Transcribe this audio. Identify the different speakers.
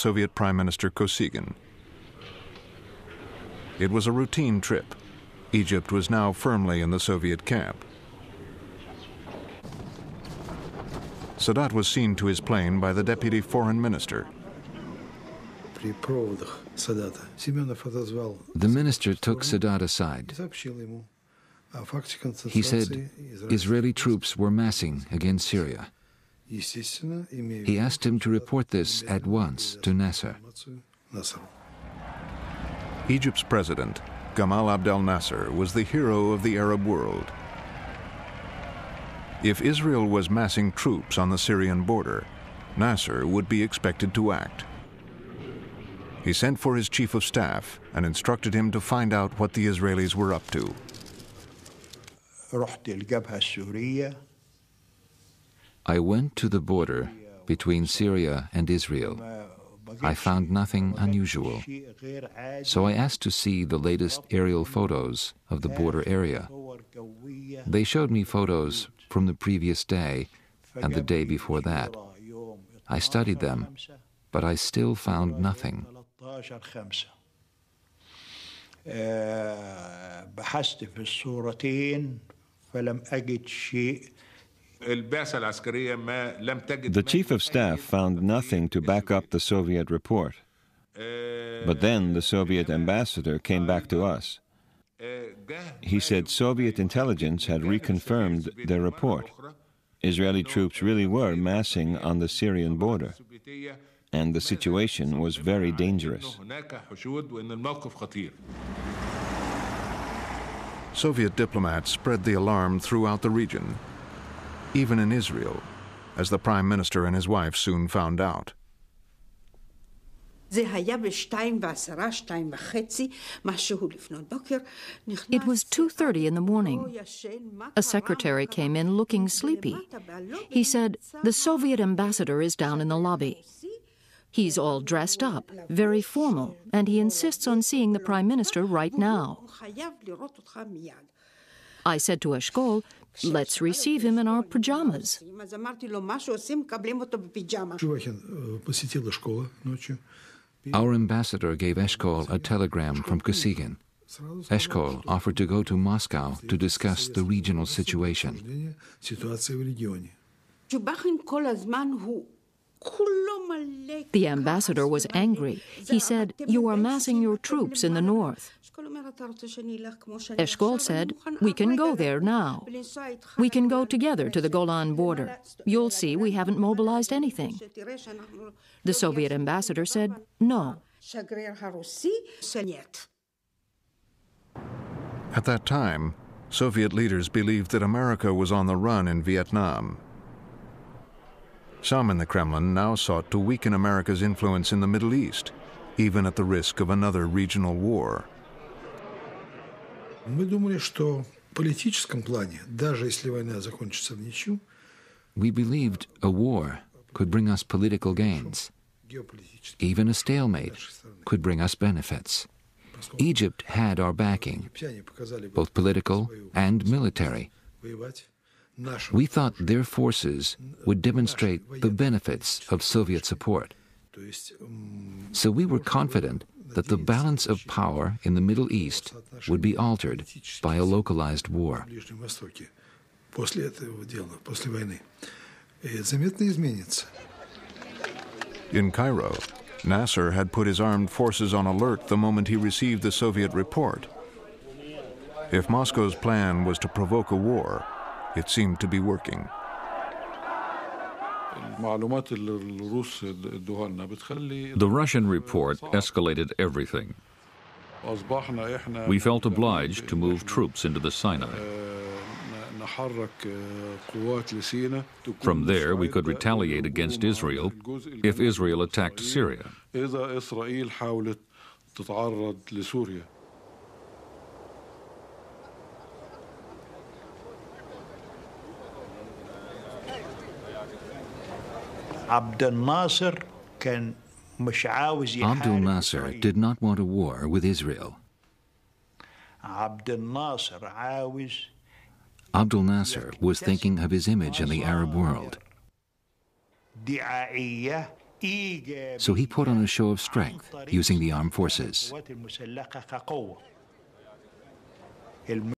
Speaker 1: Soviet Prime Minister Kosygin. It was a routine trip. Egypt was now firmly in the Soviet camp. Sadat was seen to his plane by the deputy foreign minister.
Speaker 2: The
Speaker 3: minister took Sadat aside. He said Israeli troops were massing against Syria. He asked him to report this at once to Nasser.
Speaker 1: Egypt's president, Gamal Abdel Nasser, was the hero of the Arab world. If Israel was massing troops on the Syrian border, Nasser would be expected to act. He sent for his chief of staff and instructed him to find out what the Israelis were up to.
Speaker 3: I went to the border between Syria and Israel. I found nothing unusual. So I asked to see the latest aerial photos of the border area. They showed me photos from the previous day and the day before that. I studied them, but I still found nothing.
Speaker 4: The chief of staff found nothing to back up the Soviet report. But then the Soviet ambassador came back to us. He said Soviet intelligence had reconfirmed their report. Israeli troops really were massing on the Syrian border, and the situation was very dangerous.
Speaker 1: Soviet diplomats spread the alarm throughout the region, even in Israel, as the prime minister and his wife soon found out.
Speaker 5: It was 2:30 in the morning. A secretary came in looking sleepy. He said, "The Soviet ambassador is down in the lobby. He's all dressed up, very formal, and he insists on seeing the prime minister right now." I said to Eshkol, "Let's receive him in our pajamas."
Speaker 3: Our ambassador gave Eshkol a telegram from Kosygin. Eshkol offered to go to Moscow to discuss the regional situation.
Speaker 5: The ambassador was angry. He said, "You are massing your troops in the north." Eshkol said, "We can go there now. We can go together to the Golan border. You'll see we haven't mobilized anything." The Soviet ambassador said, "No."
Speaker 1: At that time, Soviet leaders believed that America was on the run in Vietnam. Some in the Kremlin now sought to weaken America's influence in the Middle East, even at the risk of another regional war.
Speaker 2: We believed
Speaker 3: a war could bring us political gains. Even a stalemate could bring us benefits. Egypt had our backing, both political and military. We thought their forces would demonstrate the benefits of Soviet support. So we were confident that the balance of power in the Middle East would be altered by a localized war.
Speaker 1: In Cairo, Nasser had put his armed forces on alert the moment he received the Soviet report. If Moscow's plan was to provoke a war, it seemed to be working.
Speaker 6: The Russian report escalated everything. We felt obliged to move troops into the Sinai. From there, we could retaliate against Israel if Israel attacked Syria.
Speaker 3: Abdel Nasser did not want a war with Israel. Abdel Nasser was thinking of his image in the Arab world. So he put on a show of strength using the armed forces.